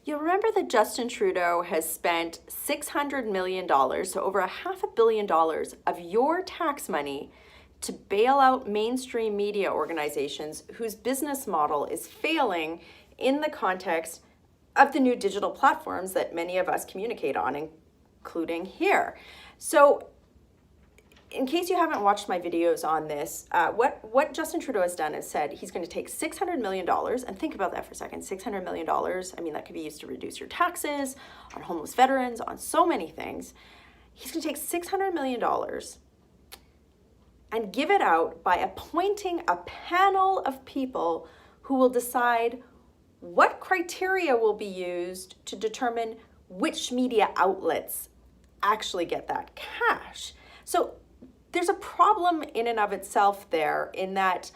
You'll remember that Justin Trudeau has spent $600 million, so over $500 million of your tax money to bail out mainstream media organizations whose business model is failing in the context of the new digital platforms that many of us communicate on, including here. So in case you haven't watched my videos on this, what Justin Trudeau has done is said he's going to take $600 million, and think about that for a second, $600 million. I mean, that could be used to reduce your taxes, on homeless veterans, on so many things. He's going to take $600 million and give it out by appointing a panel of people who will decide what criteria will be used to determine which media outlets actually get that cash. So there's a problem in and of itself there, in that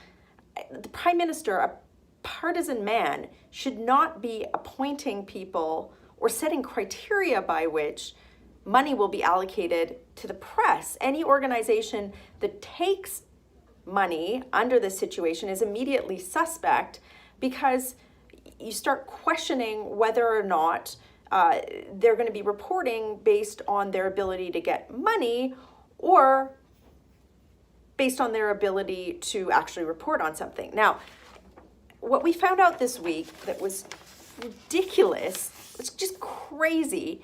the Prime Minister, a partisan man, should not be appointing people or setting criteria by which money will be allocated to the press. Any organization that takes money under this situation is immediately suspect, because you start questioning whether or not they're going to be reporting based on their ability to get money, or based on their ability to actually report on something. Now, what we found out this week that was ridiculous, it's just crazy,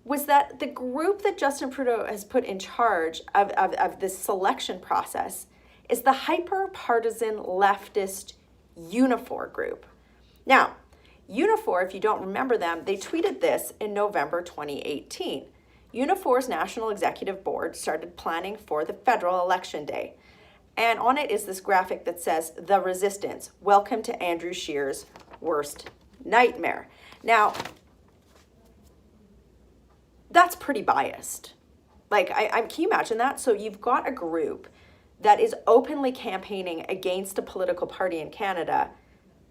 was that the group that Justin Trudeau has put in charge of this selection process is the hyper-partisan leftist Unifor group. Now, Unifor, if you don't remember them, they tweeted this in November 2018. Unifor's National Executive Board started planning for the federal election day. And on it is this graphic that says, "The Resistance, welcome to Andrew Scheer's worst nightmare." Now, that's pretty biased. Like, can you imagine that? So you've got a group that is openly campaigning against a political party in Canada,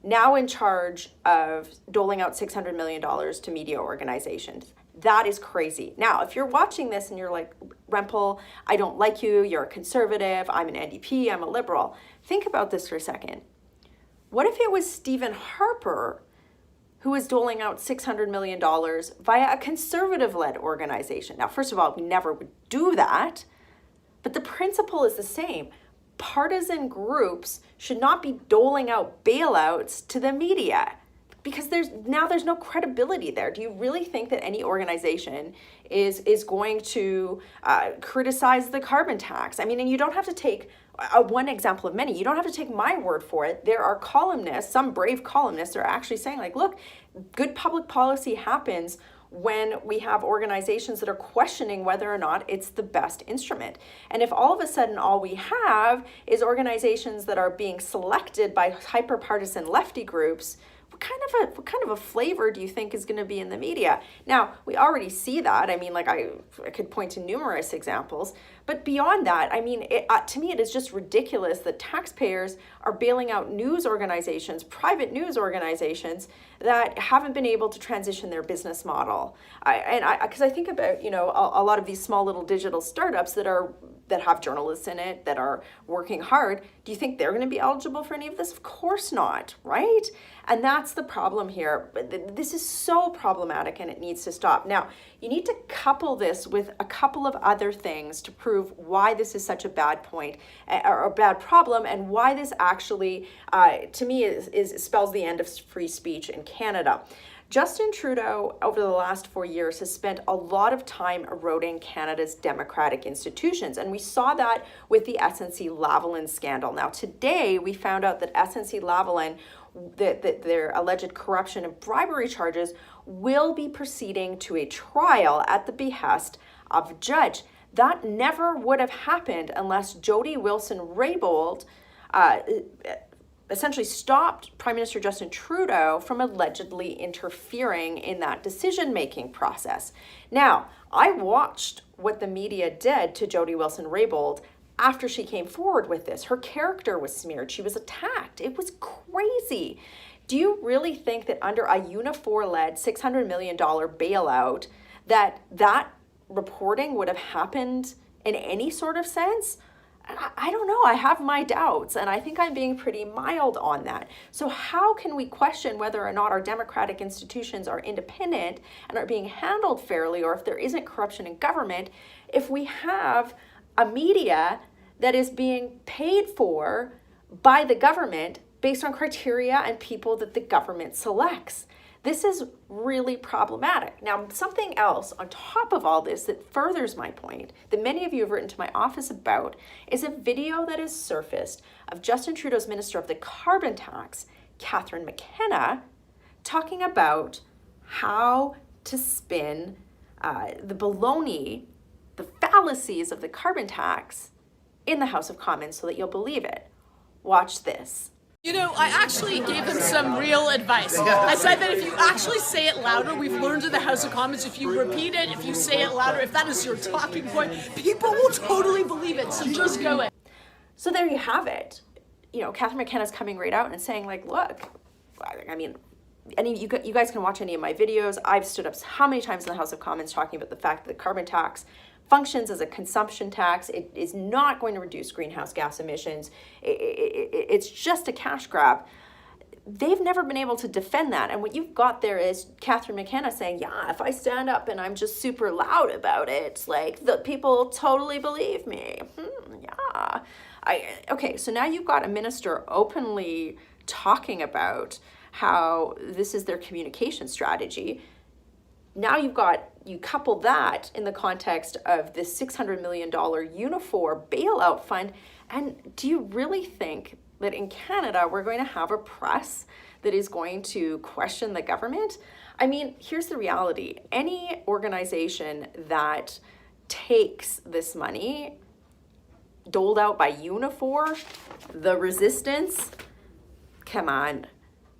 now in charge of doling out $600 million to media organizations. That is crazy. Now, if you're watching this and you're like, Rempel, I don't like you, you're a conservative, I'm an NDP, I'm a liberal. Think about this for a second. What if it was Stephen Harper who was doling out $600 million via a conservative-led organization? Now, first of all, we never would do that, but the principle is the same. Partisan groups should not be doling out bailouts to the media, because there's no credibility there. Do you really think that any organization is going to criticize the carbon tax? I mean, and you don't have to take one example of many. You don't have to take my word for it. There are columnists, some brave columnists are actually saying, like, look, good public policy happens when we have organizations that are questioning whether or not it's the best instrument. And if all of a sudden all we have is organizations that are being selected by hyper-partisan lefty groups, what kind of a flavor do you think is going to be in the media? Now, we already see that. I mean, like, I could point to numerous examples, but beyond that, I mean, to me, it is just ridiculous that taxpayers are bailing out news organizations, private news organizations, that haven't been able to transition their business model. Because I think about, you know, a lot of these small little digital startups that have journalists in it, that are working hard. Do you think they're going to be eligible for any of this? Of course not, right? And that's the problem here. This is so problematic, and it needs to stop. Now, you need to couple this with a couple of other things to prove why this is such a bad point, or a bad problem, and why this actually, to me, spells the end of free speech in Canada. Justin Trudeau, over the last 4 years, has spent a lot of time eroding Canada's democratic institutions, and we saw that with the SNC Lavalin scandal. Now, today, we found out that SNC Lavalin, that their alleged corruption and bribery charges will be proceeding to a trial at the behest of a judge. That never would have happened unless Jody Wilson-Raybould essentially stopped Prime Minister Justin Trudeau from allegedly interfering in that decision-making process. Now, I watched what the media did to Jody Wilson-Raybould after she came forward with this. Her character was smeared. She was attacked. It was crazy. Do you really think that under a Unifor-led $600 million bailout that reporting would have happened in any sort of sense? I don't know. I have my doubts, and I think I'm being pretty mild on that. So how can we question whether or not our democratic institutions are independent and are being handled fairly, or if there isn't corruption in government, if we have a media that is being paid for by the government based on criteria and people that the government selects? This is really problematic. Now, something else on top of all this that furthers my point, that many of you have written to my office about, is a video that has surfaced of Justin Trudeau's Minister of the Carbon Tax, Catherine McKenna, talking about how to spin the baloney, the fallacies of the carbon tax in the House of Commons so that you'll believe it. Watch this. You know, I actually gave them some real advice. I said that if you actually say it louder, we've learned in the House of Commons, if you repeat it, if you say it louder, if that is your talking point, people will totally believe it, so just go in. So there you have it. You know, Catherine McKenna's coming right out and saying, like, look, I mean, you guys can watch any of my videos. I've stood up how many times in the House of Commons talking about the fact that the carbon tax functions as a consumption tax. It is not going to reduce greenhouse gas emissions. It's just a cash grab. They've never been able to defend that. And what you've got there is Catherine McKenna saying, yeah, if I stand up and I'm just super loud about it, like, the people totally believe me. Yeah. Okay, so now you've got a minister openly talking about how this is their communication strategy. Now you couple that in the context of this $600 million Unifor bailout fund, and do you really think that in Canada we're going to have a press that is going to question the government? I mean, here's the reality. Any organization that takes this money doled out by Unifor, the resistance, come on,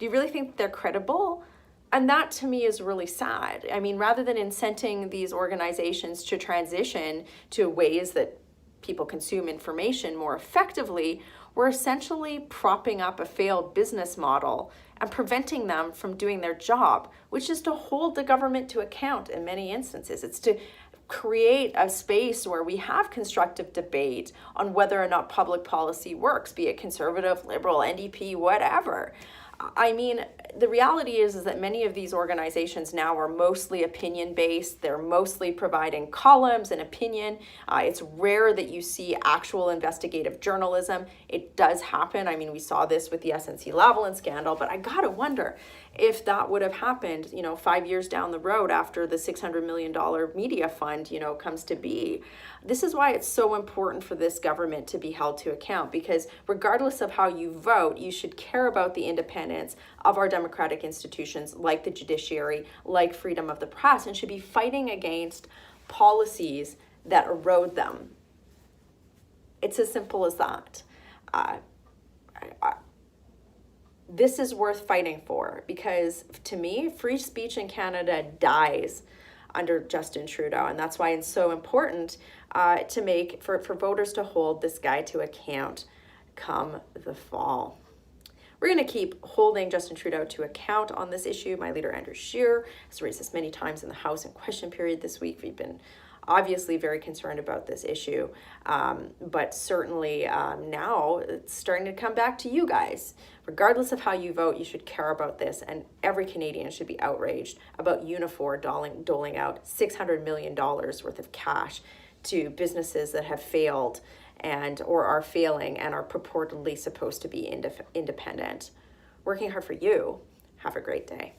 do you really think they're credible? And that to me is really sad. I mean, rather than incenting these organizations to transition to ways that people consume information more effectively, we're essentially propping up a failed business model and preventing them from doing their job, which is to hold the government to account in many instances. It's to create a space where we have constructive debate on whether or not public policy works, be it conservative, liberal, NDP, whatever. I mean, the reality is that many of these organizations now are mostly opinion-based. They're mostly providing columns and opinion. It's rare that you see actual investigative journalism. It does happen. I mean, we saw this with the SNC Lavalin scandal, but I gotta wonder if that would have happened, 5 years down the road after the $600 million media fund, comes to be. This is why it's so important for this government to be held to account, because regardless of how you vote, you should care about the independence of our democratic institutions like the judiciary, like freedom of the press, and should be fighting against policies that erode them. It's as simple as that. This is worth fighting for, because to me, free speech in Canada dies under Justin Trudeau, and that's why it's so important for voters to hold this guy to account come the fall. We're going to keep holding Justin Trudeau to account on this issue. My leader, Andrew Scheer, has raised this many times in the House in question period this week. We've been obviously very concerned about this issue, but certainly now it's starting to come back to you guys. Regardless of how you vote, you should care about this, and every Canadian should be outraged about Unifor doling out $600 million worth of cash to businesses that have failed or are failing and are purportedly supposed to be independent. Working hard for you. Have a great day.